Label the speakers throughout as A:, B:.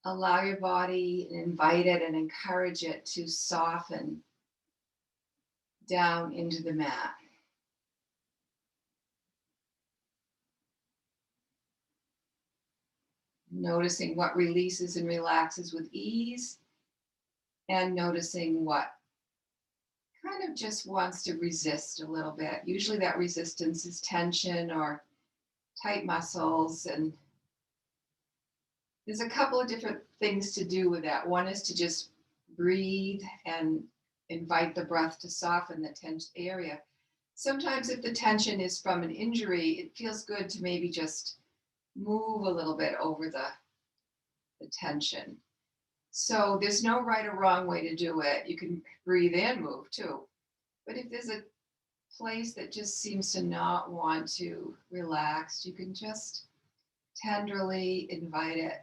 A: Allow your body, invite it and encourage it to soften down into the mat. Noticing what releases and relaxes with ease, and noticing what kind of just wants to resist a little bit. Usually that resistance is tension or tight muscles. And there's a couple of different things to do with that. One is to just breathe and invite the breath to soften the tense area. Sometimes if the tension is from an injury, it feels good to maybe just move a little bit over the tension. So there's no right or wrong way to do it. You can breathe and move too. But if there's a place that just seems to not want to relax, you can just tenderly invite it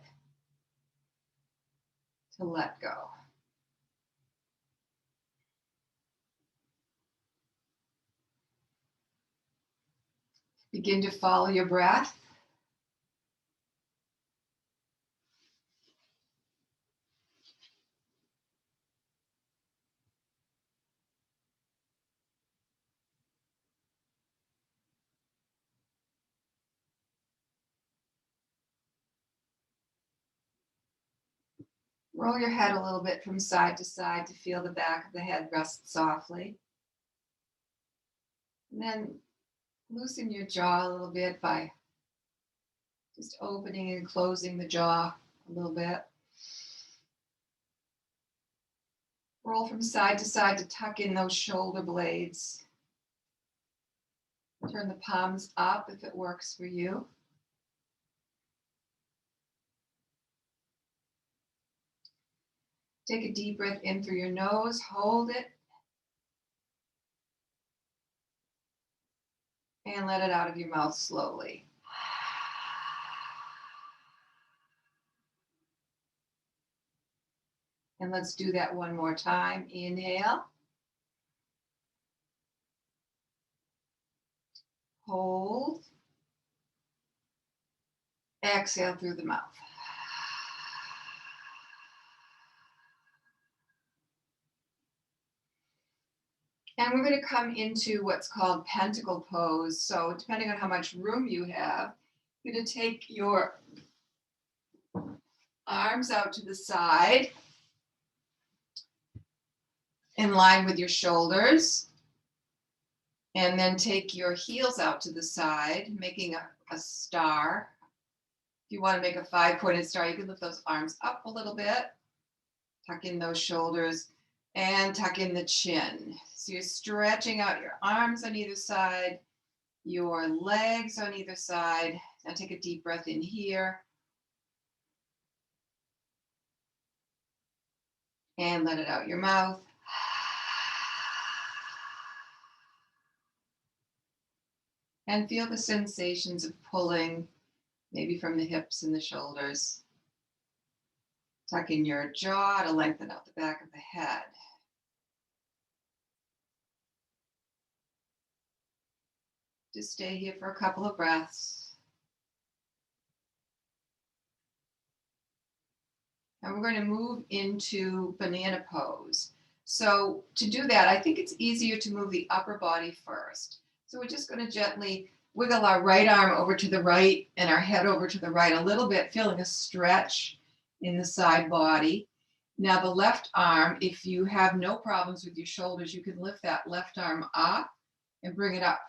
A: to let go. Begin to follow your breath. Roll your head a little bit from side to side to feel the back of the head rest softly. And then loosen your jaw a little bit by just opening and closing the jaw a little bit. Roll from side to side to tuck in those shoulder blades. Turn the palms up if it works for you. Take a deep breath in through your nose, hold it, and let it out of your mouth slowly. And let's do that one more time. Inhale. Hold. Exhale through the mouth. And we're going to come into what's called pentacle pose. So depending on how much room you have, you're going to take your arms out to the side in line with your shoulders. And then take your heels out to the side, making a star. If you want to make a 5-pointed star, you can lift those arms up a little bit, tuck in those shoulders, and tuck in the chin. So you're stretching out your arms on either side, your legs on either side. Now take a deep breath in here. And let it out your mouth. And feel the sensations of pulling, maybe from the hips and the shoulders. Tuck in your jaw to lengthen out the back of the head. Just stay here for a couple of breaths. And we're going to move into banana pose. So to do that, I think it's easier to move the upper body first. So we're just going to gently wiggle our right arm over to the right and our head over to the right a little bit, feeling a stretch in the side body. Now the left arm, if you have no problems with your shoulders, you can lift that left arm up and bring it up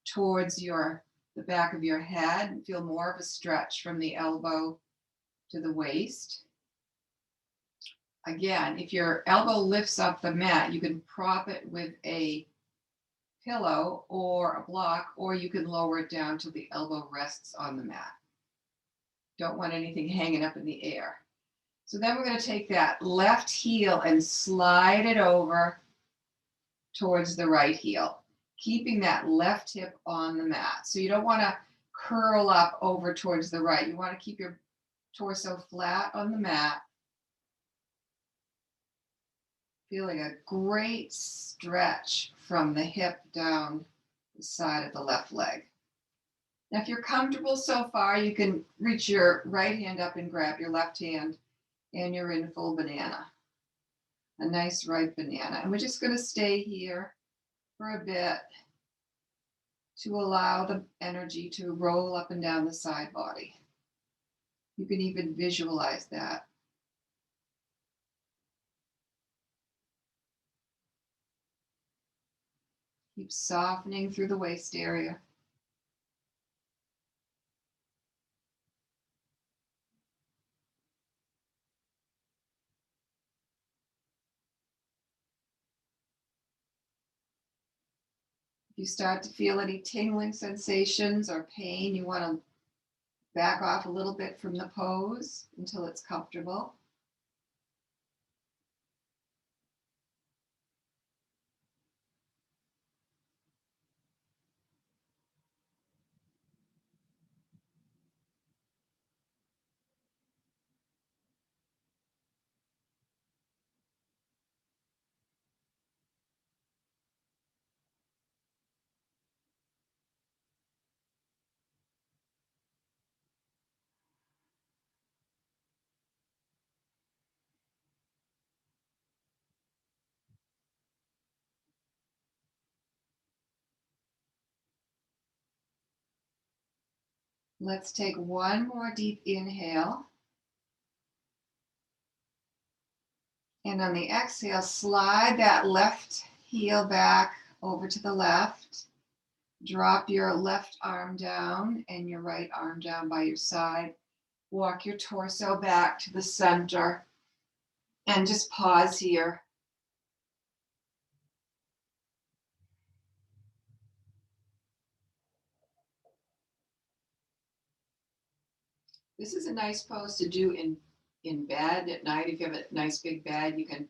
A: towards the back of your head and feel more of a stretch from the elbow to the waist. Again, if your elbow lifts up the mat, you can prop it with a pillow or a block, or you can lower it down till the elbow rests on the mat. Don't want anything hanging up in the air. So then we're going to take that left heel and slide it over towards the right heel, keeping that left hip on the mat. So you don't want to curl up over towards the right. You want to keep your torso flat on the mat. Feeling a great stretch from the hip down the side of the left leg. Now, if you're comfortable so far, you can reach your right hand up and grab your left hand And you're in full banana, a nice ripe banana. And we're just going to stay here for a bit to allow the energy to roll up and down the side body. You can even visualize that. Keep softening through the waist area. If you start to feel any tingling sensations or pain, you want to back off a little bit from the pose until it's comfortable. Let's take one more deep inhale. And on the exhale, slide that left heel back over to the left. Drop your left arm down and your right arm down by your side. Walk your torso back to the center and just pause here. This is a nice pose to do in bed at night. If you have a nice big bed, you can,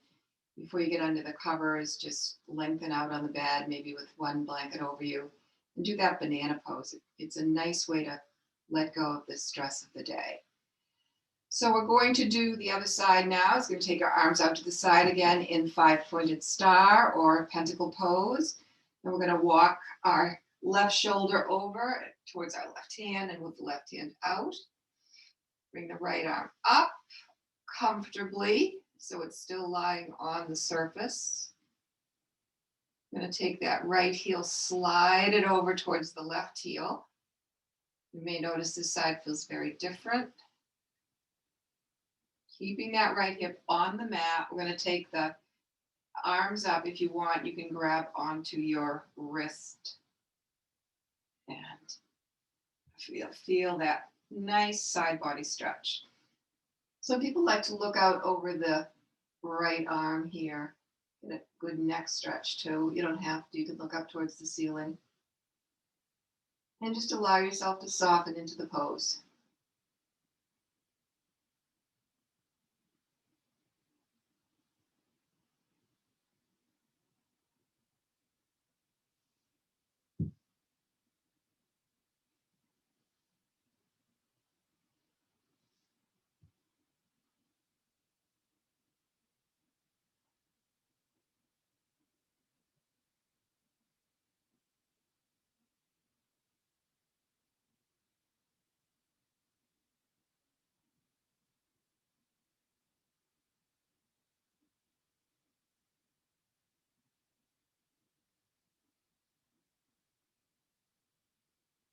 A: before you get under the covers, just lengthen out on the bed, maybe with one blanket over you, and do that banana pose. It's a nice way to let go of the stress of the day. So we're going to do the other side now. It's going to take our arms out to the side again in 5-pointed star or pentacle pose. And we're going to walk our left shoulder over towards our left hand and with the left hand out. Bring the right arm up comfortably so it's still lying on the surface. I'm going to take that right heel, slide it over towards the left heel. You may notice this side feels very different. Keeping that right hip on the mat, we're going to take the arms up. If you want, you can grab onto your wrist and feel that nice side body stretch. Some people like to look out over the right arm here. Get a good neck stretch too. You don't have to. You can look up towards the ceiling. And just allow yourself to soften into the pose.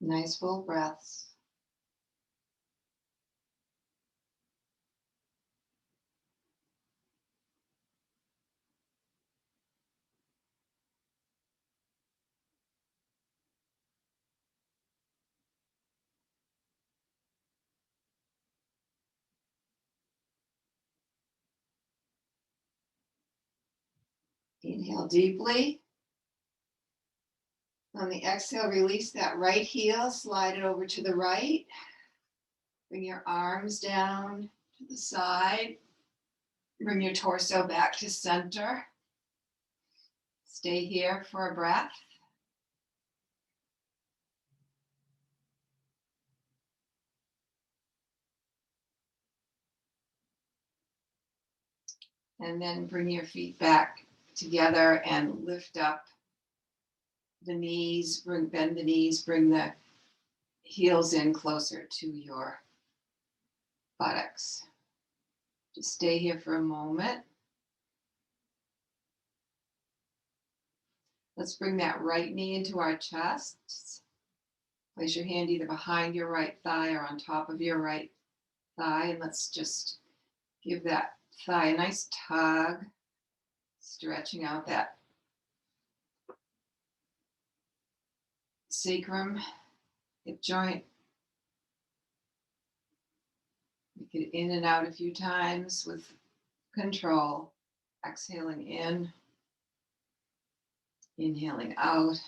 A: Nice full breaths. Inhale deeply. On the exhale, release that right heel, slide it over to the right. Bring your arms down to the side. Bring your torso back to center. Stay here for a breath. And then bring your feet back together and lift up the knees, bend the knees, bring the heels in closer to your buttocks. Just stay here for a moment. Let's bring that right knee into our chest. Place your hand either behind your right thigh or on top of your right thigh. And let's just give that thigh a nice tug, stretching out that sacrum, hip joint. Make it in and out a few times with control. Exhaling in, inhaling out,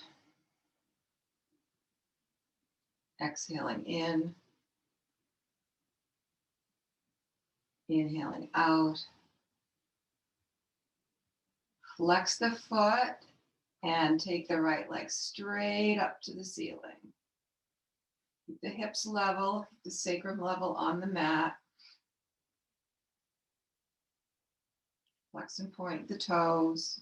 A: exhaling in, inhaling out. Flex the foot and take the right leg straight up to the ceiling. Keep the hips level, keep the sacrum level on the mat. Flex and point the toes.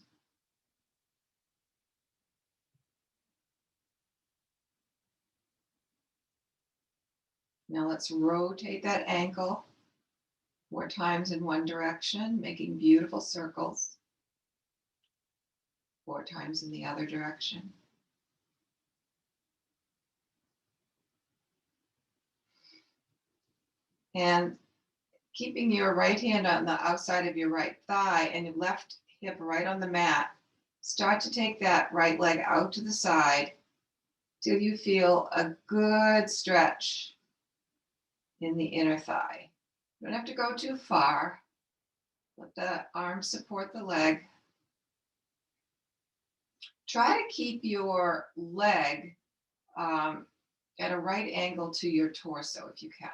A: Now let's rotate that ankle 4 times in one direction, making beautiful circles. 4 times in the other direction. And keeping your right hand on the outside of your right thigh and your left hip right on the mat, start to take that right leg out to the side till you feel a good stretch in the inner thigh. You don't have to go too far. Let the arm support the leg. Try to keep your leg at a right angle to your torso if you can.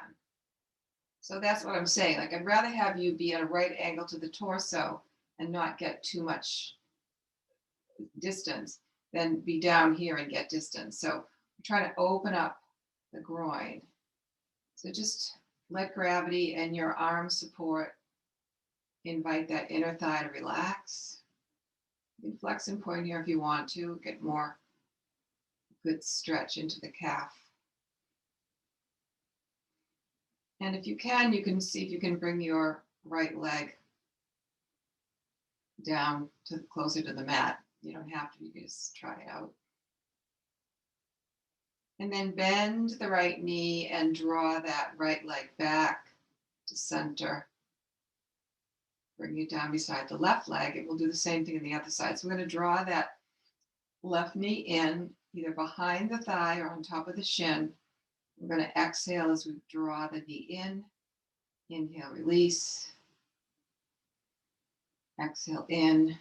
A: So that's what I'm saying. Like, I'd rather have you be at a right angle to the torso and not get too much distance than be down here and get distance. So I'm trying to open up the groin. So just let gravity and your arm support invite that inner thigh to relax. You can flex and point here if you want to, get more good stretch into the calf. And if you can see if you can bring your right leg down to closer to the mat. You don't have to, you can just try it out. And then bend the right knee and draw that right leg back to center. Bring it down beside the left leg. It will do the same thing on the other side. So we're going to draw that left knee in, either behind the thigh or on top of the shin. We're going to exhale as we draw the knee in. Inhale, release. Exhale in.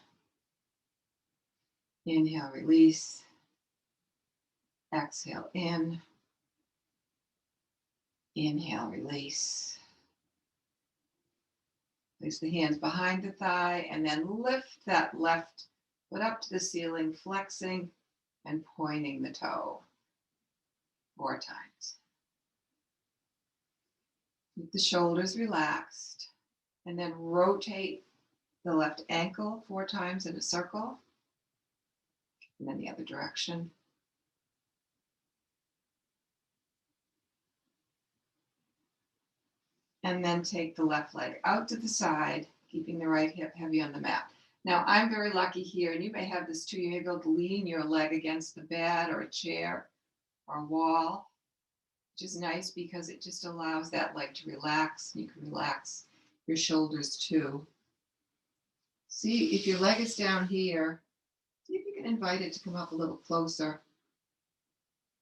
A: Inhale, release. Exhale in. Inhale, release. Place the hands behind the thigh and then lift that left foot up to the ceiling, flexing and pointing the toe 4 times. Keep the shoulders relaxed and then rotate the left ankle 4 times in a circle and then the other direction. And then take the left leg out to the side, keeping the right hip heavy on the mat. Now, I'm very lucky here, and you may have this too. You may be able to lean your leg against the bed or a chair or a wall, which is nice because it just allows that leg to relax. You can relax your shoulders too. See, if your leg is down here, see if you can invite it to come up a little closer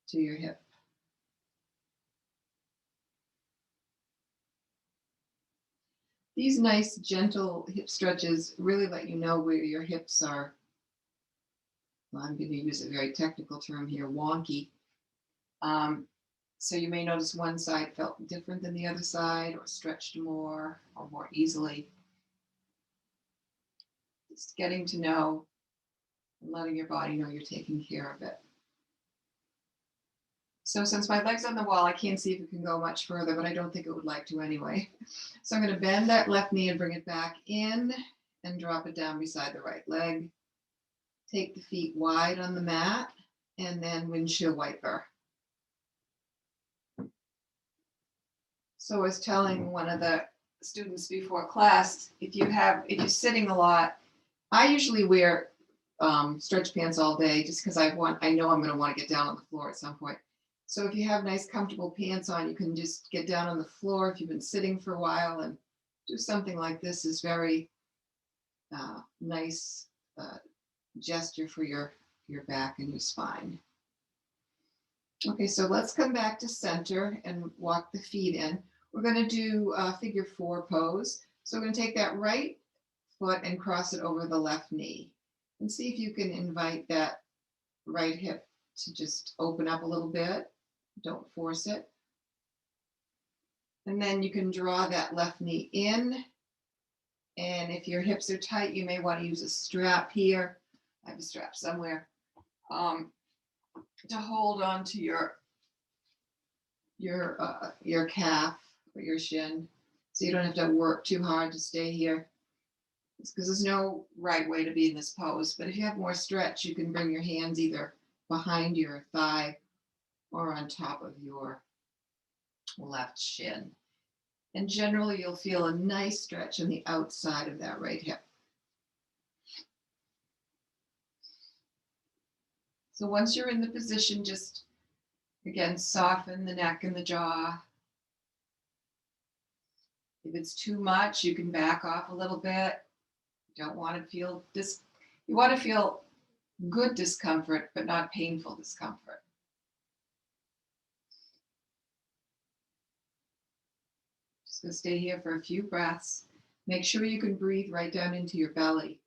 A: to your hip. These nice, gentle hip stretches really let you know where your hips are. Well, I'm going to use a very technical term here, wonky. So you may notice one side felt different than the other side, or stretched more, or more easily. Just getting to know and letting your body know you're taking care of it. So since my leg's on the wall, I can't see if it can go much further, but I don't think it would like to anyway. So I'm going to bend that left knee and bring it back in and drop it down beside the right leg. Take the feet wide on the mat and then windshield wiper. So I was telling one of the students before class, if you're sitting a lot, I usually wear stretch pants all day just because I know I'm going to want to get down on the floor at some point. So if you have nice comfortable pants on, you can just get down on the floor if you've been sitting for a while, and do something like this is very nice gesture for your back and your spine. Okay, so let's come back to center and walk the feet in. We're going to do figure 4 pose. So we're going to take that right foot and cross it over the left knee. And see if you can invite that right hip to just open up a little bit. Don't force it. And then you can draw that left knee in. And if your hips are tight, you may want to use a strap here. I have a strap somewhere to hold on to your calf or your shin, so you don't have to work too hard to stay here. It's because there's no right way to be in this pose. But if you have more stretch, you can bring your hands either behind your thigh or on top of your left shin. And generally, you'll feel a nice stretch on the outside of that right hip. So once you're in the position, just again, soften the neck and the jaw. If it's too much, you can back off a little bit. You don't want to feel this. You want to feel good discomfort, but not painful discomfort. Just going to stay here for a few breaths. Make sure you can breathe right down into your belly.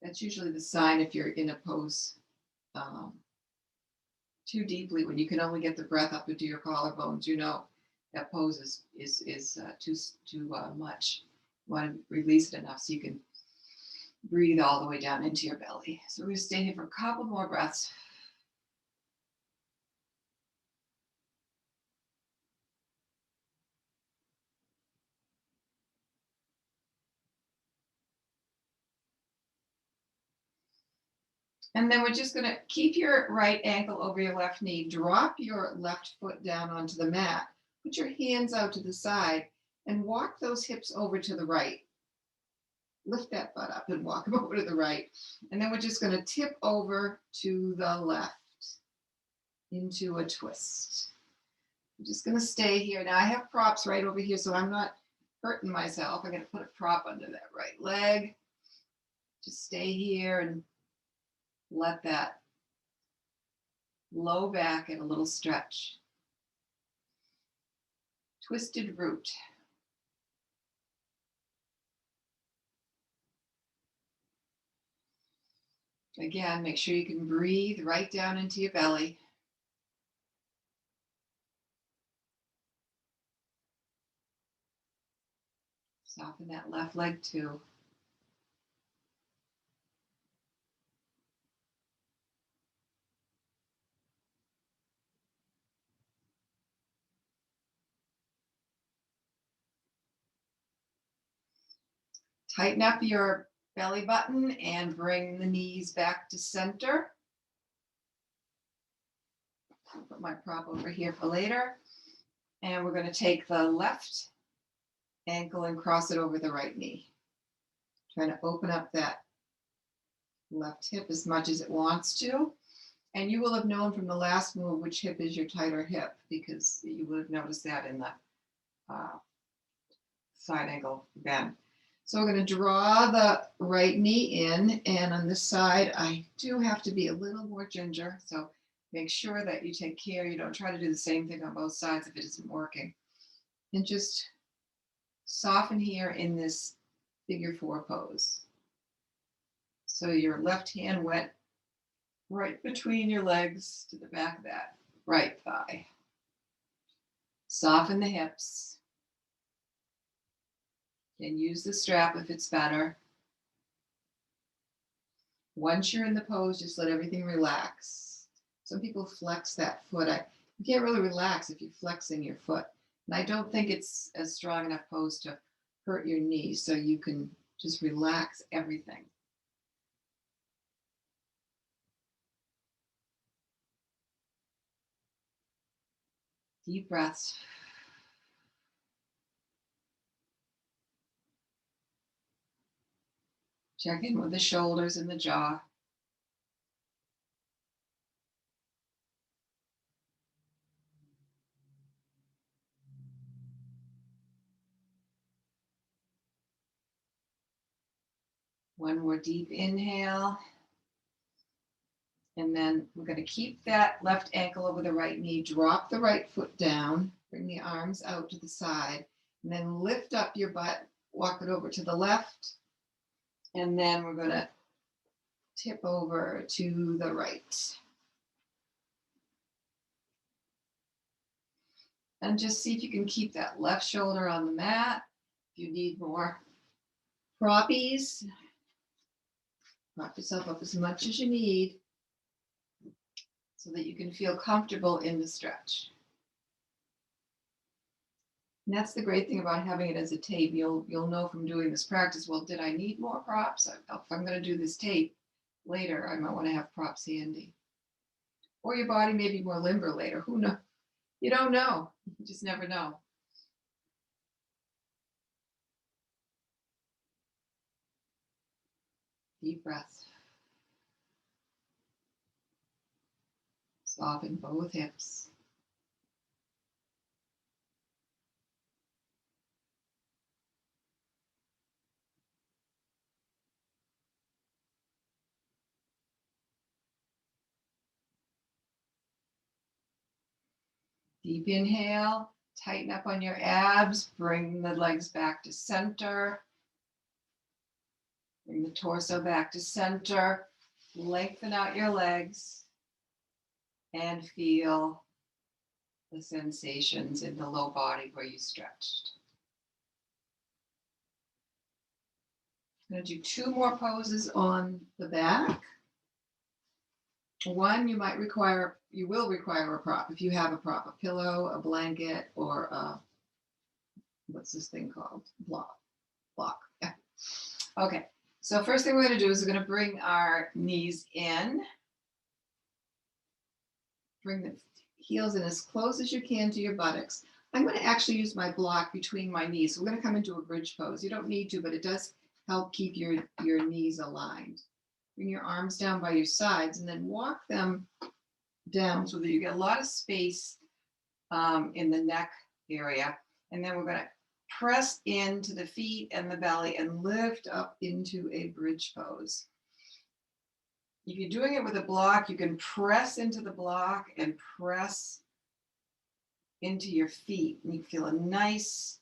A: That's usually the sign if you're in a pose too deeply, when you can only get the breath up into your collarbones. You know that pose is too much. You want to release it enough so you can breathe all the way down into your belly. So we're going to stay here for a couple more breaths. And then we're just going to keep your right ankle over your left knee. Drop your left foot down onto the mat. Put your hands out to the side and walk those hips over to the right. Lift that butt up and walk them over to the right. And then we're just going to tip over to the left into a twist. I'm just going to stay here. Now I have props right over here, so I'm not hurting myself. I'm going to put a prop under that right leg. Just stay here and let that low back get a little stretch. Twisted root. Again, make sure you can breathe right down into your belly. Soften that left leg too. Tighten up your belly button and bring the knees back to center. I'll put my prop over here for later. And we're going to take the left ankle and cross it over the right knee. Trying to open up that left hip as much as it wants to. And you will have known from the last move which hip is your tighter hip, because you would have noticed that in the side ankle bend. So we're going to draw the right knee in, and on this side, I do have to be a little more ginger. So make sure that you take care. You don't try to do the same thing on both sides if it isn't working. And just soften here in this figure 4 pose. So your left hand went right between your legs to the back of that right thigh. Soften the hips. And use the strap if it's better. Once you're in the pose, just let everything relax. Some people flex that foot. You can't really relax if you're flexing your foot. And I don't think it's a strong enough pose to hurt your knee, so you can just relax everything. Deep breaths. Check in with the shoulders and the jaw. One more deep inhale. And then we're going to keep that left ankle over the right knee. Drop the right foot down. Bring the arms out to the side. And then lift up your butt. Walk it over to the left. And then we're going to tip over to the right. And just see if you can keep that left shoulder on the mat. If you need more proppies, prop yourself up as much as you need so that you can feel comfortable in the stretch. And that's the great thing about having it as a tape. You'll know from doing this practice, well, did I need more props? If I'm going to do this tape later, I might want to have props handy. Or your body may be more limber later. Who knows? You don't know. You just never know. Deep breath. Soften both hips. Deep inhale, tighten up on your abs, bring the legs back to center. Bring the torso back to center. Lengthen out your legs and feel the sensations in the low body where you stretched. I'm going to do 2 more poses on the back. One, you will require a prop. If you have a prop, a pillow, a blanket, or what's this thing called? Block. Yeah. Okay. So first thing we're going to do is we're going to bring our knees in. Bring the heels in as close as you can to your buttocks. I'm going to actually use my block between my knees. So we're going to come into a bridge pose. You don't need to, but it does help keep your knees aligned. Bring your arms down by your sides and then walk them down so that you get a lot of space in the neck area. And then we're going to press into the feet and the belly and lift up into a bridge pose. If you're doing it with a block, you can press into the block and press into your feet. And you feel a nice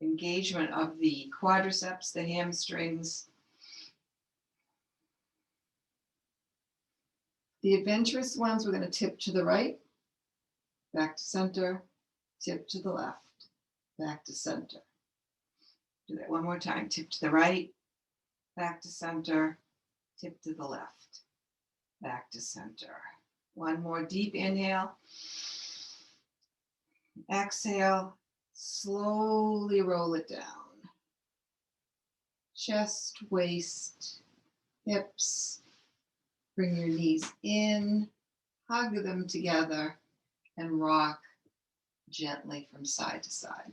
A: engagement of the quadriceps, the hamstrings. The adventurous ones, we're going to tip to the right, back to center, tip to the left, back to center. Do that one more time. Tip to the right, back to center, tip to the left, back to center. One more deep inhale. Exhale, slowly roll it down. Chest, waist, hips. Bring your knees in, hug them together, and rock gently from side to side.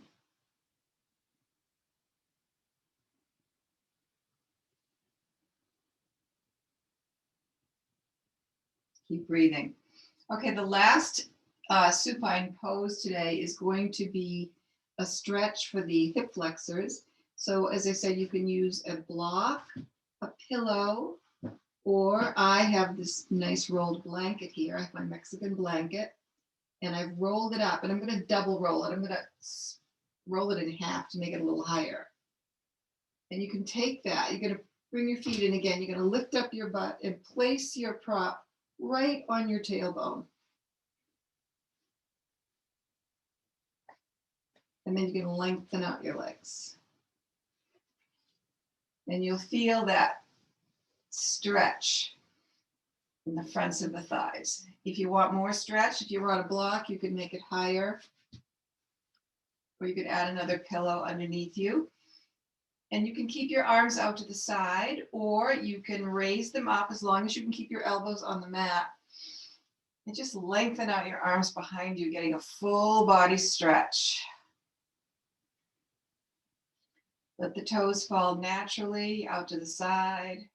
A: Keep breathing. Okay, the last supine pose today is going to be a stretch for the hip flexors. So as I said, you can use a block, a pillow, or I have this nice rolled blanket here. I have my Mexican blanket, and I've rolled it up, and I'm going to double roll it. I'm going to roll it in half to make it a little higher. And you can take that. You're going to bring your feet in again. You're going to lift up your butt and place your prop right on your tailbone. And then you're going to lengthen out your legs. And you'll feel that stretch in the fronts of the thighs. If you want more stretch, if you want a block, you can make it higher. Or you could add another pillow underneath you. And you can keep your arms out to the side, or you can raise them up as long as you can keep your elbows on the mat. And just lengthen out your arms behind you, getting a full body stretch. Let the toes fall naturally out to the side.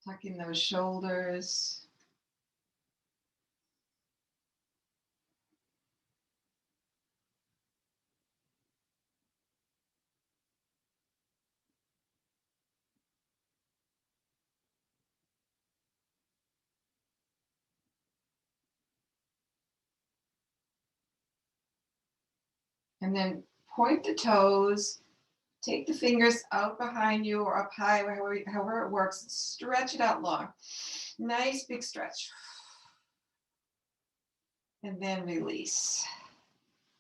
A: Tuck in those shoulders. And then point the toes. Take the fingers out behind you or up high, however it works. Stretch it out long. Nice big stretch. And then release.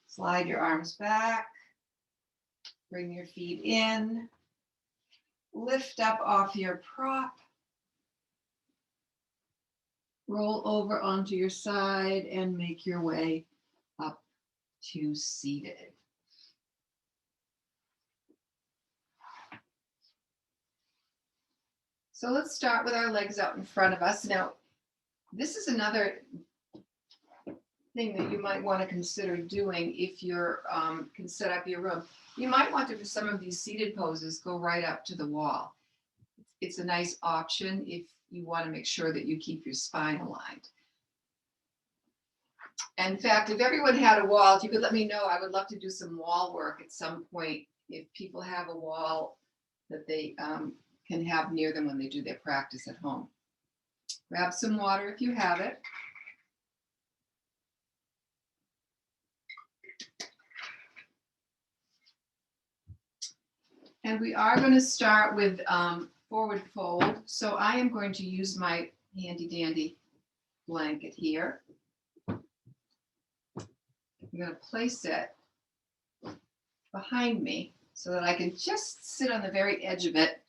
A: Slide your arms back. Bring your feet in. Lift up off your prop. Roll over onto your side and make your way up to seated. So let's start with our legs out in front of us. Now, this is another thing that you might want to consider doing if you're can set up your room. You might want to, for some of these seated poses, go right up to the wall. It's a nice option if you want to make sure that you keep your spine aligned. In fact, if everyone had a wall, if you could let me know, I would love to do some wall work at some point if people have a wall that they can have near them when they do their practice at home. Grab some water if you have it. And we are going to start with forward fold. So I am going to use my handy dandy blanket here. I'm going to place it behind me so that I can just sit on the very edge of it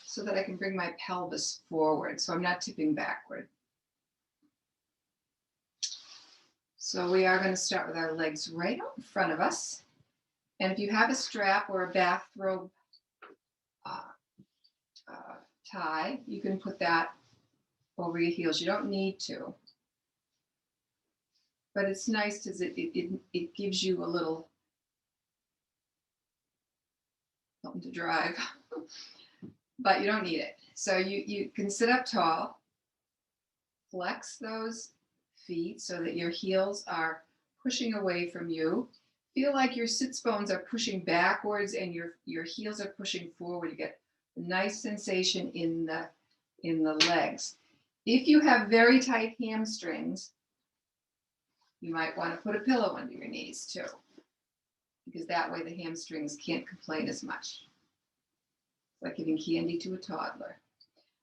A: so that I can bring my pelvis forward so I'm not tipping backward. So we are going to start with our legs right out in front of us. And if you have a strap or a bathrobe tie, you can put that over your heels. You don't need to. But it's nice because it gives you a little something to drive. But you don't need it. So you can sit up tall, flex those feet so that your heels are pushing away from you. Feel like your sits bones are pushing backwards and your heels are pushing forward. You get a nice sensation in the legs. If you have very tight hamstrings, you might want to put a pillow under your knees too, because that way the hamstrings can't complain as much. It's like giving candy to a toddler.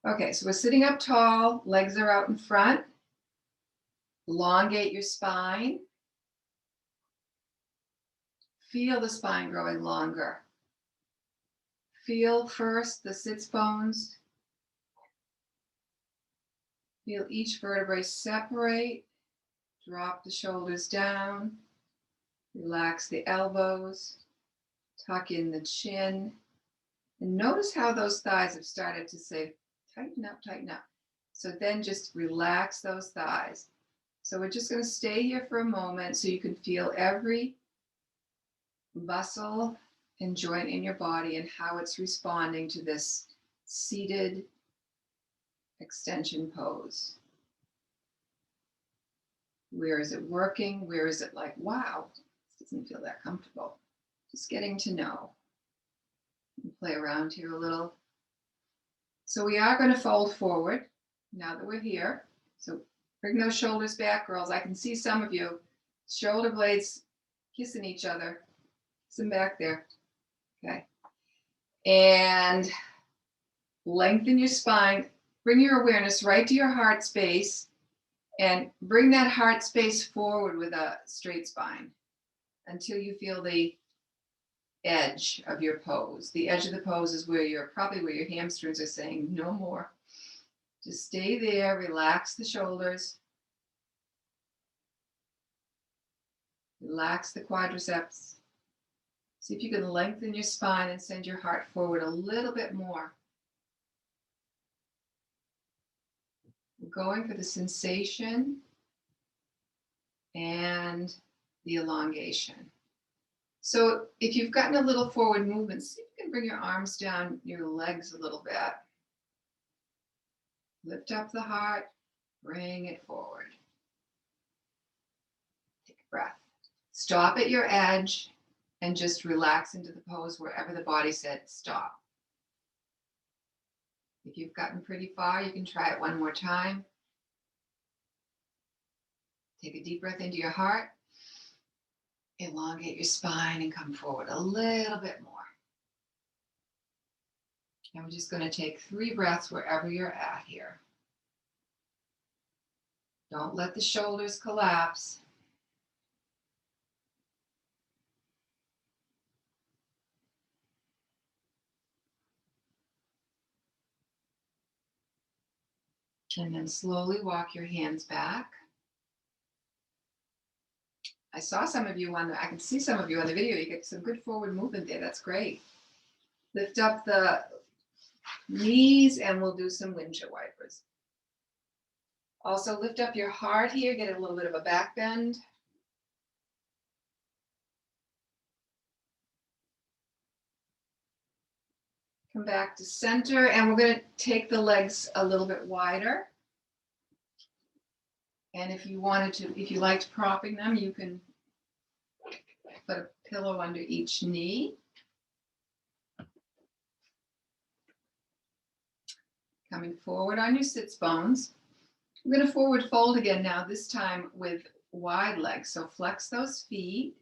A: Okay, so we're sitting up tall, legs are out in front. Elongate your spine. Feel the spine growing longer. Feel first the sits bones. Feel each vertebrae separate. Drop the shoulders down. Relax the elbows. Tuck in the chin. And notice how those thighs have started to say, tighten up, tighten up. So then just relax those thighs. So we're just going to stay here for a moment so you can feel every muscle and joint in your body and how it's responding to this seated extension pose. Where is it working? Where is it like, wow, this doesn't feel that comfortable? Just getting to know. Play around here a little. So we are going to fold forward now that we're here. So bring those shoulders back, girls. I can see some of you. Shoulder blades kissing each other. Kiss them back there. Okay. And lengthen your spine. Bring your awareness right to your heart space and bring that heart space forward with a straight spine until you feel the edge of your pose. The edge of the pose is where probably where your hamstrings are saying no more. Just stay there, relax the shoulders. Relax the quadriceps. See if you can lengthen your spine and send your heart forward a little bit more. We're going for the sensation and the elongation. So if you've gotten a little forward movement, see if you can bring your arms down your legs a little bit. Lift up the heart, bring it forward. Take a breath. Stop at your edge and just relax into the pose wherever the body said stop. If you've gotten pretty far, you can try it one more time. Take a deep breath into your heart. Elongate your spine and come forward a little bit more. And we're just going to take 3 breaths wherever you're at here. Don't let the shoulders collapse. And then slowly walk your hands back. I saw some of you I can see some of you on the video. You get some good forward movement there. That's great. Lift up the knees and we'll do some windshield wipers. Also lift up your heart here. Get a little bit of a back bend. Come back to center, and we're going to take the legs a little bit wider. And if you liked propping them, you can put a pillow under each knee. Coming forward on your sits bones. We're going to forward fold again now, this time with wide legs. So flex those feet.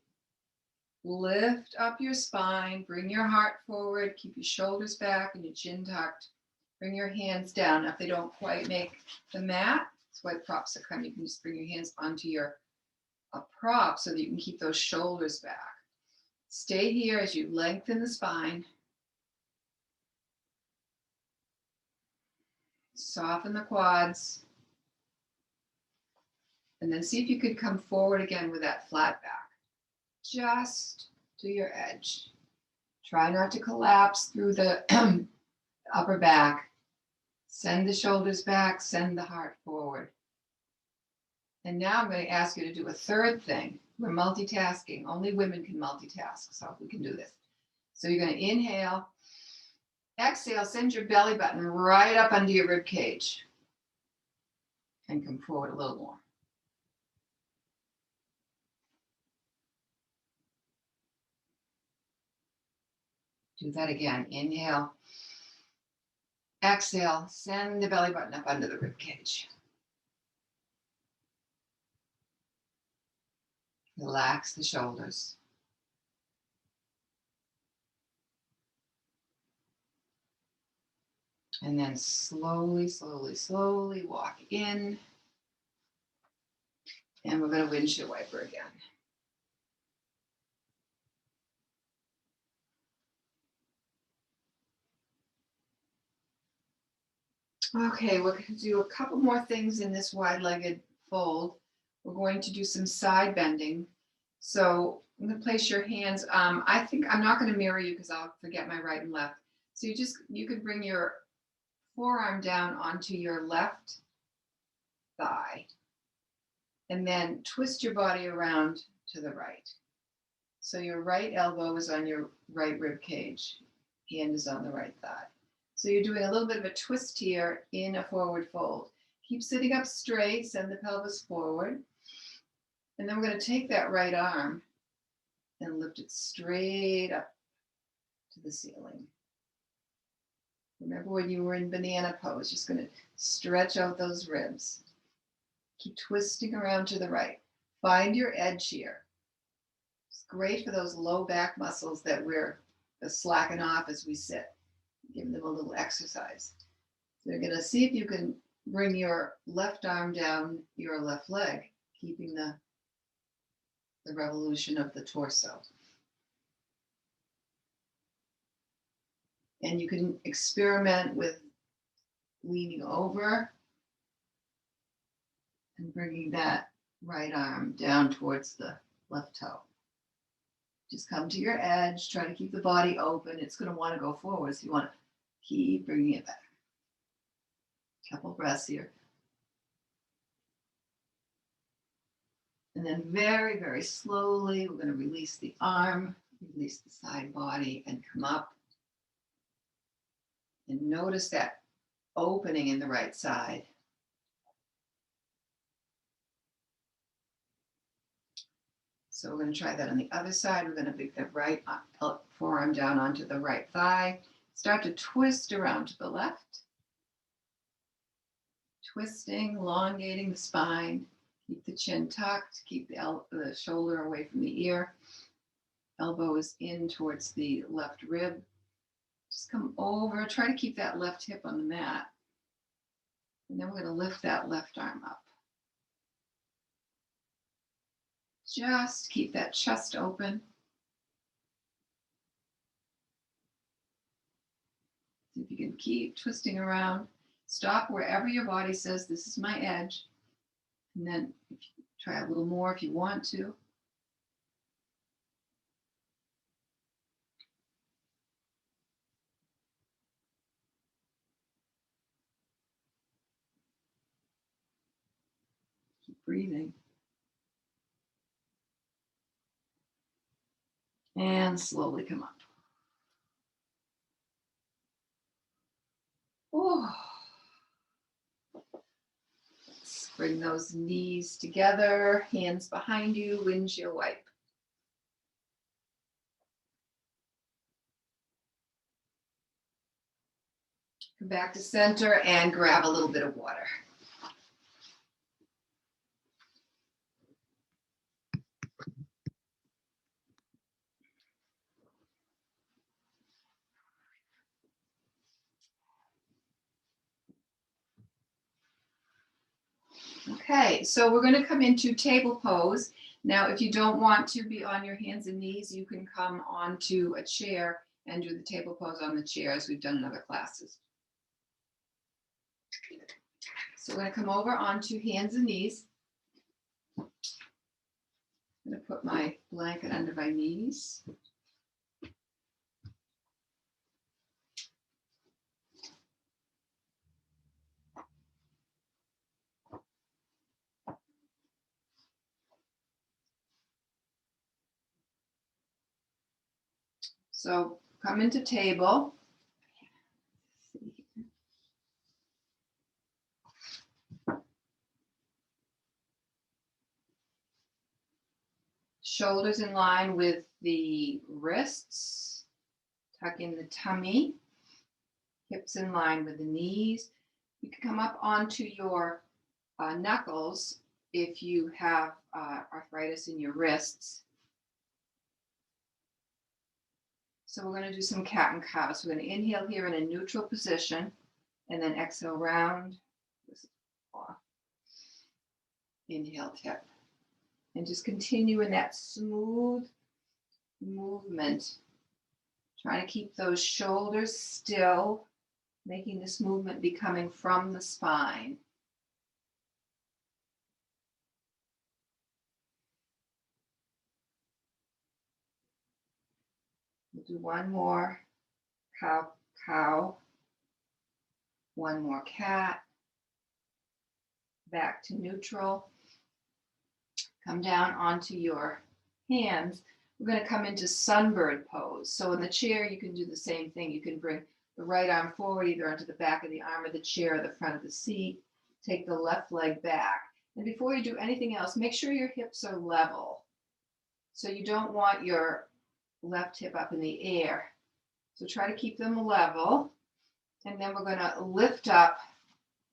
A: Lift up your spine, bring your heart forward, keep your shoulders back and your chin tucked. Bring your hands down. If they don't quite make the mat, that's why props are coming. You can just bring your hands onto your prop so that you can keep those shoulders back. Stay here as you lengthen the spine. Soften the quads. And then see if you could come forward again with that flat back. Just to your edge. Try not to collapse through the upper back. Send the shoulders back, send the heart forward. And now I'm going to ask you to do a third thing. We're multitasking. Only women can multitask, so we can do this. So you're going to inhale. Exhale, send your belly button right up under your rib cage. And come forward a little more. Do that again. Inhale. Exhale, send the belly button up under the rib cage. Relax the shoulders. And then slowly, slowly, slowly walk in. And we're going to windshield wiper again. Okay, we're going to do a couple more things in this wide-legged fold. We're going to do some side bending. So I'm going to place your hands. I think I'm not going to mirror you because I'll forget my right and left. So you could bring your forearm down onto your left thigh and then twist your body around to the right. So your right elbow is on your right rib cage, hand is on the right thigh. So you're doing a little bit of a twist here in a forward fold. Keep sitting up straight, send the pelvis forward. And then we're going to take that right arm and lift it straight up to the ceiling. Remember when you were in banana pose, just going to stretch out those ribs. Keep twisting around to the right. Find your edge here. It's great for those low back muscles that we're slacking off as we sit. Give them a little exercise. So you're going to see if you can bring your left arm down your left leg, keeping the revolution of the torso. And you can experiment with leaning over and bringing that right arm down towards the left toe. Just come to your edge, try to keep the body open. It's going to want to go forward, so you want to keep bringing it back. Couple breaths here. And then very, very slowly, we're going to release the arm Release the side body and come up. And notice that opening in the right side. So we're going to try that on the other side. We're going to bring the right forearm down onto the right thigh. Start to twist around to the left. Twisting, elongating the spine. Keep the chin tucked. Keep the shoulder away from the ear. Elbow is in towards the left rib. Just come over. Try to keep that left hip on the mat. And then we're going to lift that left arm up. Just keep that chest open. See if you can keep twisting around. Stop wherever your body says, this is my edge. And then if you try a little more if you want to. Keep breathing. And slowly come up. Oh. Let's bring those knees together, hands behind you, windshield wipe. Come back to center and grab a little bit of water. Okay, so we're going to come into table pose. Now, if you don't want to be on your hands and knees, you can come onto a chair and do the table pose on the chair as we've done in other classes. So we're going to come over onto hands and knees. I'm going to put my blanket under my knees. So come into table. Shoulders in line with the wrists. Tuck in the tummy. Hips in line with the knees. You can come up onto your knuckles if you have arthritis in your wrists. So we're going to do some cat and cow. So we're going to inhale here in a neutral position and then exhale round. Inhale, tip. And just continue in that smooth movement. Trying to keep those shoulders still, making this movement be coming from the spine. We'll do one more cow, cow. One more cat. Back to neutral. Come down onto your hands. We're going to come into sunbird pose. So in the chair, you can do the same thing. You can bring the right arm forward, either onto the back of the arm of the chair or the front of the seat. Take the left leg back. And before you do anything else, make sure your hips are level. So you don't want your left hip up in the air. So try to keep them level. And then we're going to lift up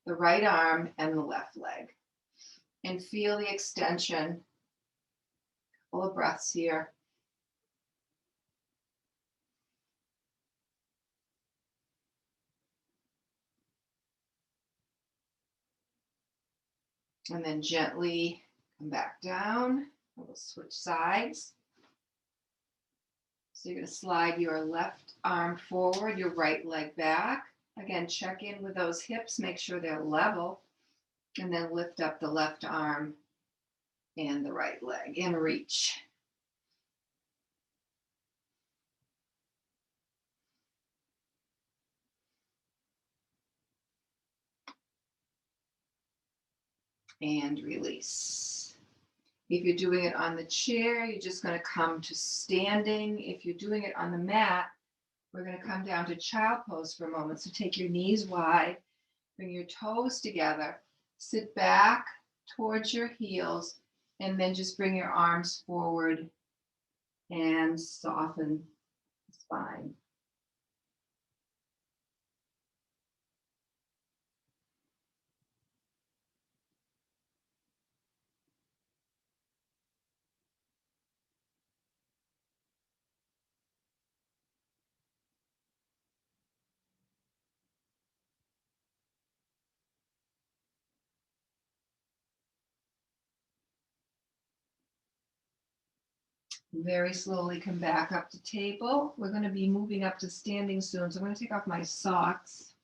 A: the right arm and the left leg. And feel the extension. A couple of breaths here. And then gently come back down. We'll switch sides. So you're going to slide your left arm forward, your right leg back. Again, check in with those hips, make sure they're level. And then lift up the left arm and the right leg and reach. And release. If you're doing it on the chair, you're just going to come to standing. If you're doing it on the mat, we're going to come down to child pose for a moment. So take your knees wide, bring your toes together, sit back towards your heels, and then just bring your arms forward and soften the spine. Very slowly come back up to table. We're going to be moving up to standing soon. So I'm going to take off my socks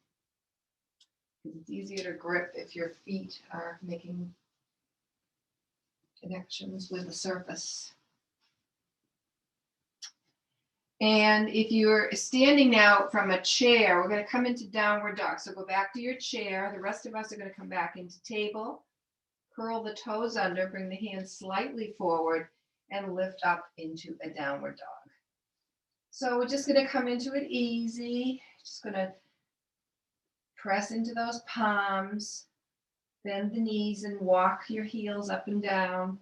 A: because it's easier to grip if your feet are making connections with the surface. And if you're standing now from a chair, we're going to come into downward dog. So go back to your chair. The rest of us are going to come back into table. Curl the toes under, bring the hands slightly forward, and lift up into a downward dog. So we're just going to come into it easy. Just going to press into those palms, bend the knees and walk your heels up and down.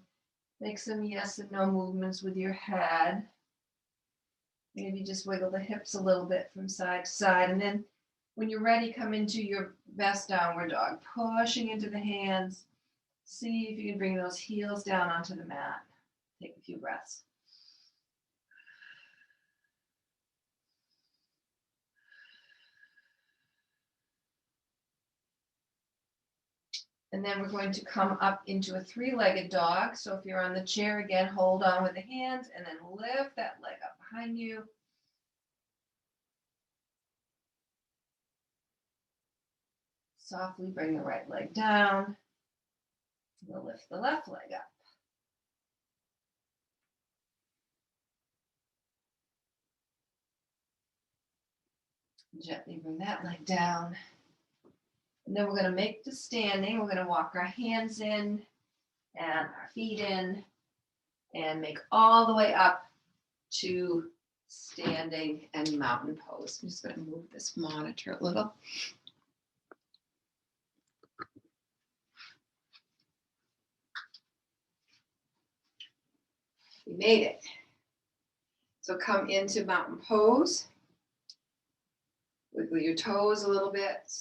A: Make some yes and no movements with your head. Maybe just wiggle the hips a little bit from side to side. And then when you're ready, come into your best downward dog, pushing into the hands. See if you can bring those heels down onto the mat. Take a few breaths. And then we're going to come up into a three-legged dog. So if you're on the chair, again, hold on with the hands and then lift that leg up behind you. Softly bring the right leg down. We'll lift the left leg up. Gently bring that leg down. And then we're going to make the standing. We're going to walk our hands in and our feet in and make all the way up to standing and mountain pose. I'm just going to move this monitor a little. We made it. So come into mountain pose. Wiggle your toes a little bit.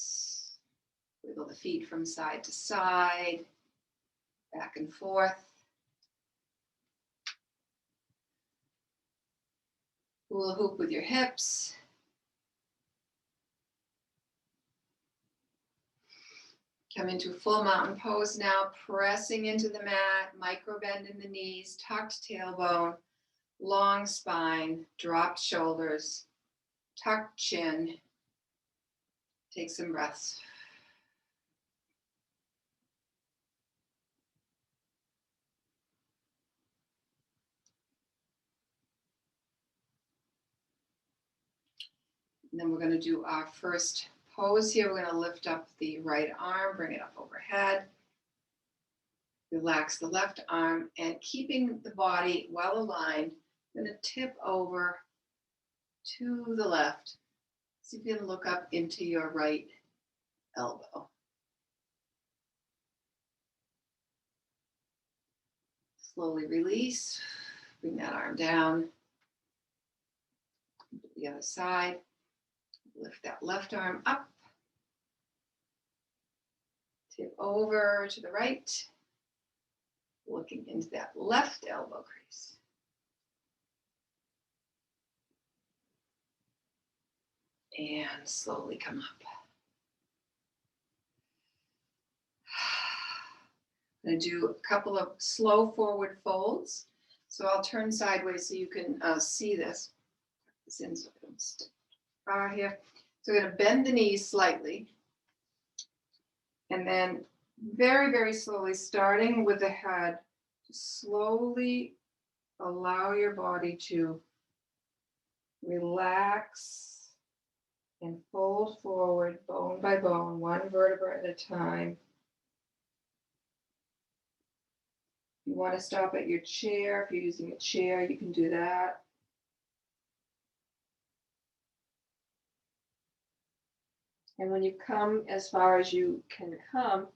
A: Wiggle the feet from side to side, back and forth. Hula hoop with your hips. Come into full mountain pose now, pressing into the mat, micro bend in the knees, tucked tailbone, long spine, dropped shoulders, tucked chin. Take some breaths. And then we're going to do our first pose here. We're going to lift up the right arm, bring it up overhead. Relax the left arm and keeping the body well aligned, I'm going to tip over to the left. See if you can look up into your right elbow. Slowly release. Bring that arm down. The other side. Lift that left arm up. Tip over to the right. Looking into that left elbow crease. And slowly come up. I'm going to do a couple of slow forward folds. So I'll turn sideways so you can see this. This in so I don't stick here. So we're going to bend the knees slightly. And then very, very slowly, starting with the head, just slowly allow your body to relax and fold forward bone by bone, one vertebra at a time. You want to stop at your chair. If you're using a chair, you can do that. And when you come as far as you can come,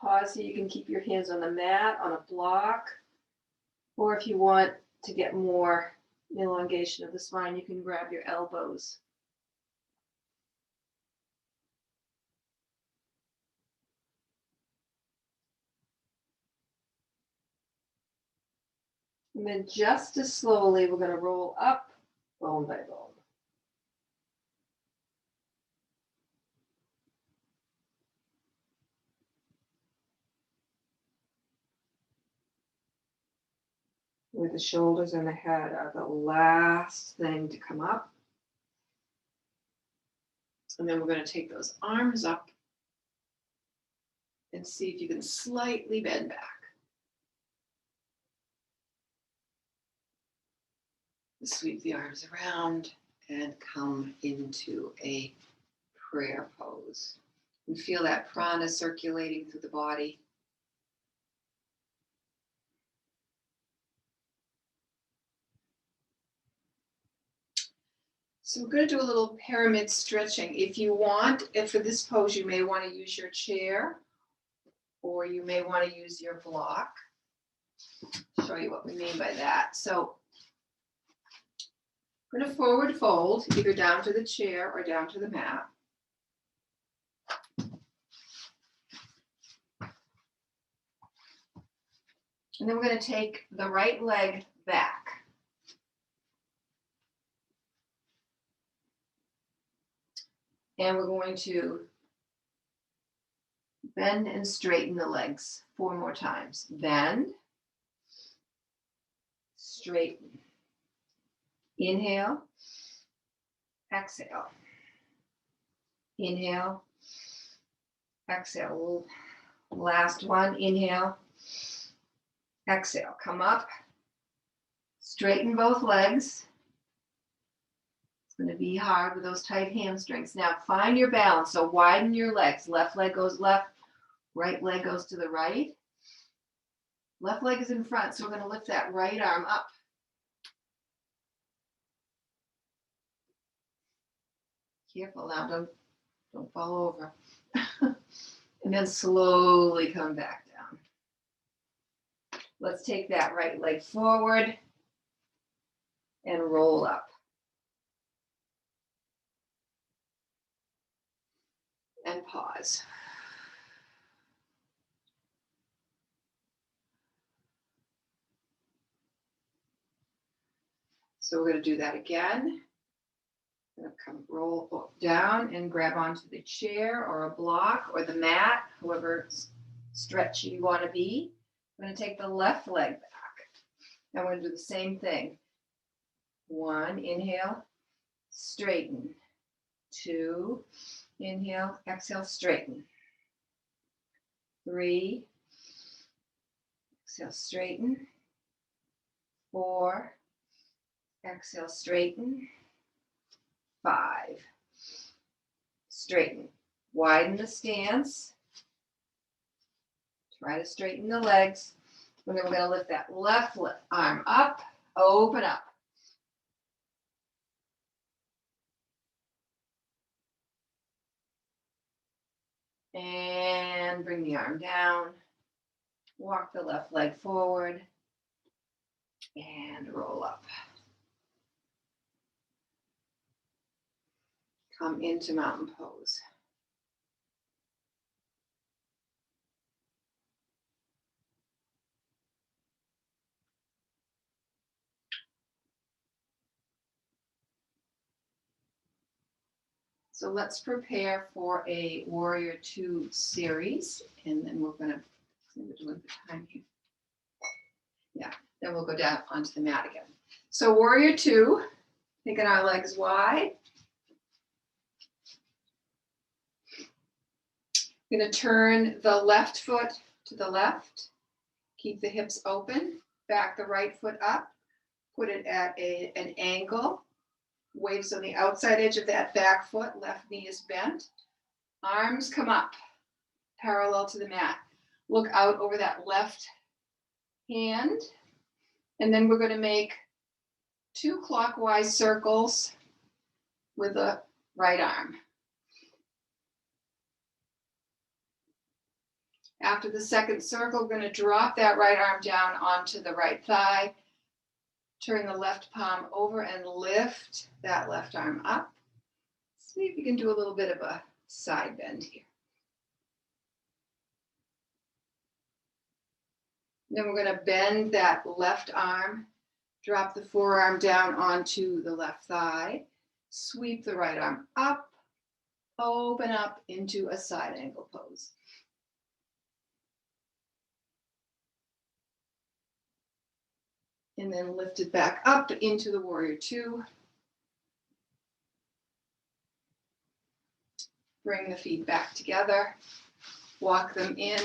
A: pause so you can keep your hands on the mat, on a block. Or if you want to get more elongation of the spine, you can grab your elbows. And then just as slowly, we're going to roll up bone by bone. Where the shoulders and the head are the last thing to come up. And then we're going to take those arms up and see if you can slightly bend back. Sweep the arms around and come into a prayer pose. And feel that prana circulating through the body. So we're going to do a little pyramid stretching. If you want, if for this pose, you may want to use your chair or you may want to use your block. I'll show you what we mean by that. So we're going to forward fold, either down to the chair or down to the mat. And then we're going to take the right leg back. And we're going to bend and straighten the legs 4 more times. Bend, straighten. Inhale, exhale. Inhale, exhale. Last one, inhale, exhale. Come up, straighten both legs. It's going to be hard with those tight hamstrings. Now find your balance. So widen your legs. Left leg goes left, right leg goes to the right. Left leg is in front, so we're going to lift that right arm up. Careful now, don't fall over. And then slowly come back down. Let's take that right leg forward and roll up. And pause. So we're going to do that again. Going to come roll down and grab onto the chair or a block or the mat, however stretchy you want to be. I'm going to take the left leg back. Now we're going to do the same thing. 1, inhale, straighten. 2, inhale, exhale, straighten. 3, exhale, straighten. 4, exhale, straighten. 5, straighten. Widen the stance. Try to straighten the legs. And then we're going to lift that left arm up, open up. And bring the arm down. Walk the left leg forward. And roll up. Come into mountain pose. So let's prepare for a Warrior 2 series, and then we're going to do a little bit of time here. Yeah, then we'll go down onto the mat again. So Warrior 2, taking our legs wide. We're going to turn the left foot to the left. Keep the hips open. Back the right foot up. Put it at an angle. Waves on the outside edge of that back foot. Left knee is bent. Arms come up, parallel to the mat. Look out over that left hand. And then we're going to make 2 clockwise circles with the right arm. After the second circle, we're going to drop that right arm down onto the right thigh. Turn the left palm over and lift that left arm up. See if you can do a little bit of a side bend here. Then we're going to bend that left arm, drop the forearm down onto the left thigh, sweep the right arm up, open up into a side angle pose. And then lift it back up into the warrior two. Bring the feet back together, walk them in,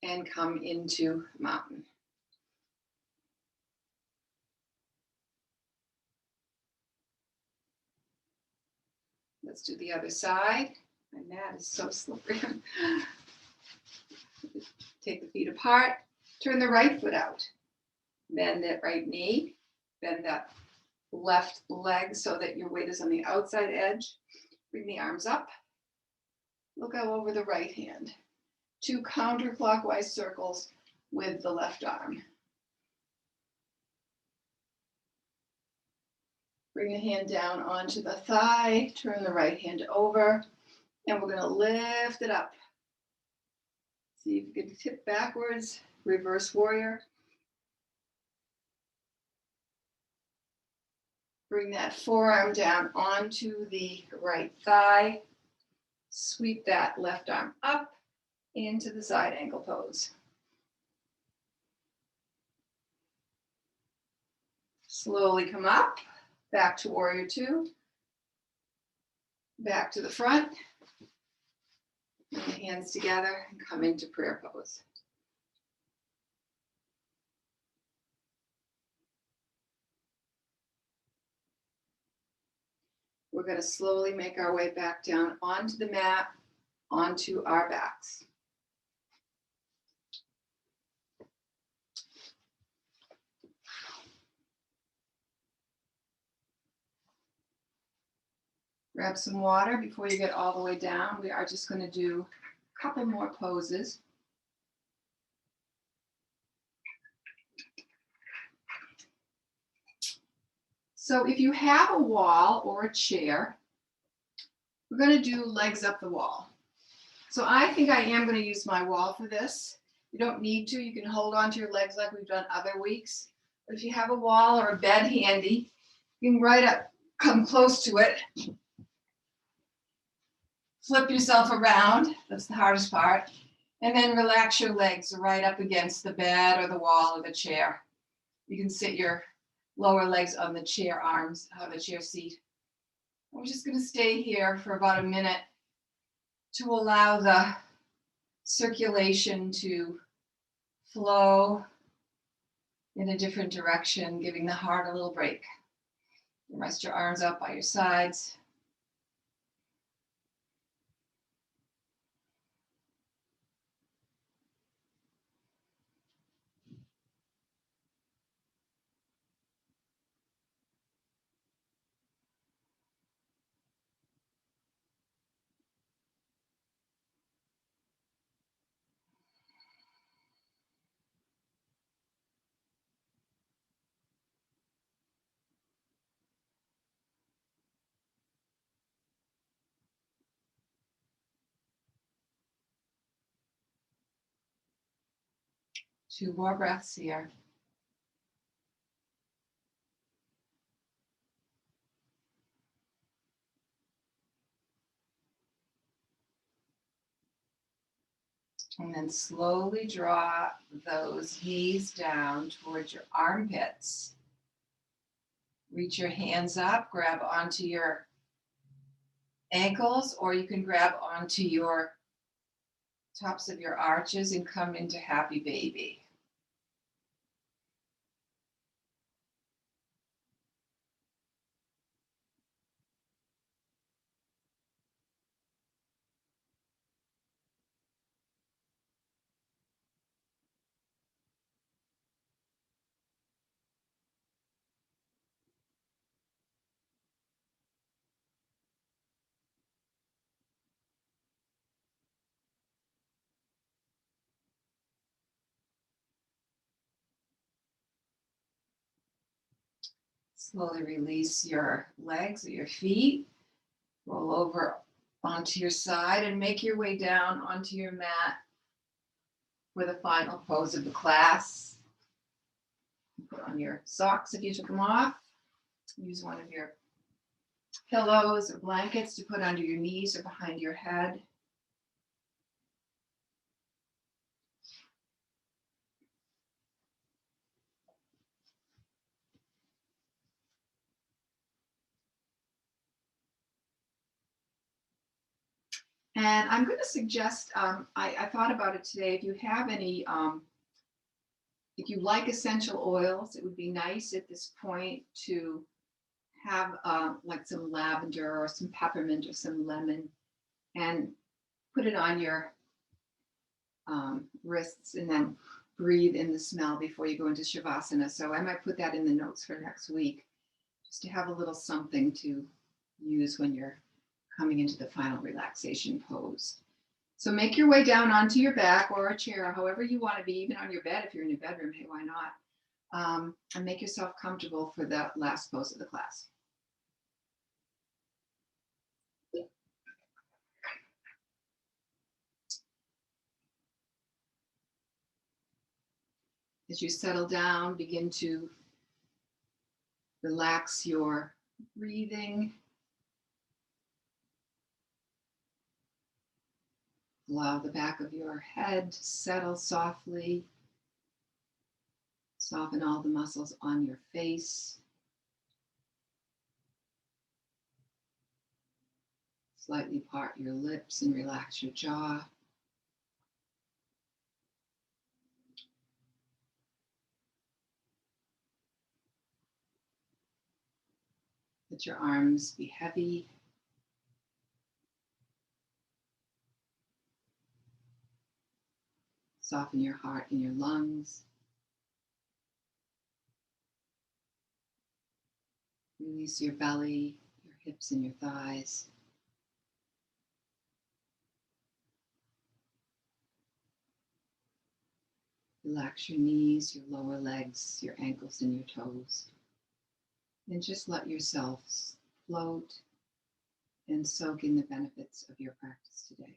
A: and come into mountain. Let's do the other side. My mat is so slippery. Take the feet apart, turn the right foot out. Bend that right knee, bend that left leg so that your weight is on the outside edge. Bring the arms up. Look out over the right hand. 2 counterclockwise circles with the left arm. Bring the hand down onto the thigh, turn the right hand over, and we're going to lift it up. See if you can tip backwards, reverse warrior. Bring that forearm down onto the right thigh. Sweep that left arm up into the side angle pose. Slowly come up, back to warrior two. Back to the front. Bring the hands together and come into prayer pose. We're going to slowly make our way back down onto the mat, onto our backs. Grab some water before you get all the way down. We are just going to do a couple more poses. So if you have a wall or a chair, we're going to do legs up the wall. So I think I am going to use my wall for this. You don't need to. You can hold on to your legs like we've done other weeks. But if you have a wall or a bed handy, you can right up, come close to it. Flip yourself around. That's the hardest part. And then relax your legs right up against the bed or the wall or the chair. You can sit your lower legs on the chair arms, the chair seat. We're just going to stay here for about a minute to allow the circulation to flow in a different direction, giving the heart a little break. Rest your arms up by your sides. Two more breaths here. And then slowly draw those knees down towards your armpits. Reach your hands up, grab onto your ankles, or you can grab onto your tops of your arches and come into happy baby. Slowly release your legs or your feet. Roll over onto your side and make your way down onto your mat for the final pose of the class. Put on your socks if you took them off. Use one of your pillows or blankets to put under your knees or behind your head. And I'm going to suggest, I thought about it today, if you have any, if you like essential oils, it would be nice at this point to have like some lavender or some peppermint or some lemon and put it on your wrists and then breathe in the smell before you go into Shavasana. So I might put that in the notes for next week, just to have a little something to use when you're coming into the final relaxation pose. So make your way down onto your back or a chair, or however you want to be, even on your bed if you're in your bedroom, hey, why not? And make yourself comfortable for the last pose of the class. As you settle down, begin to relax your breathing. Allow the back of your head to settle softly. Soften all the muscles on your face. Slightly part your lips and relax your jaw. Let your arms be heavy. Soften your heart and your lungs. Release your belly, your hips and your thighs. Relax your knees, your lower legs, your ankles and your toes. And just let yourself float and soak in the benefits of your practice today.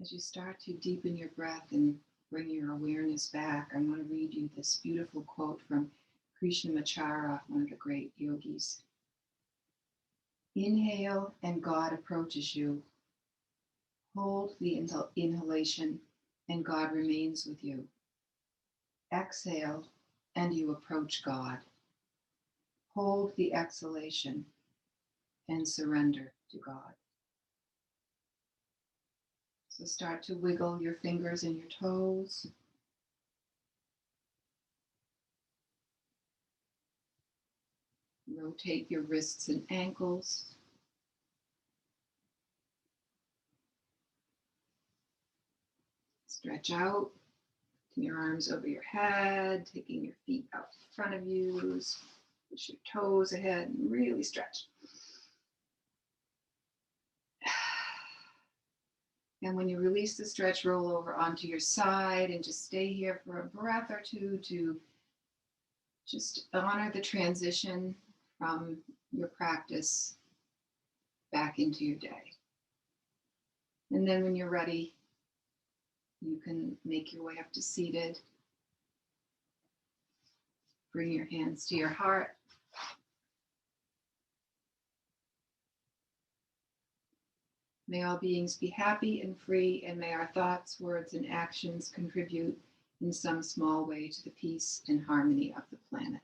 A: As you start to deepen your breath and bring your awareness back, I want to read you this beautiful quote from Krishnamacharya, one of the great yogis. Inhale and God approaches you. Hold the inhalation and God remains with you. Exhale and you approach God. Hold the exhalation and surrender to God. So start to wiggle your fingers and your toes. Rotate your wrists and ankles. Stretch out, putting your arms over your head, taking your feet out in front of you. Push your toes ahead and really stretch. And when you release the stretch, roll over onto your side and just stay here for a breath or two to just honor the transition from your practice back into your day. And then when you're ready, you can make your way up to seated. Bring your hands to your heart. May all beings be happy and free, and may our thoughts, words, and actions contribute in some small way to the peace and harmony of the planet.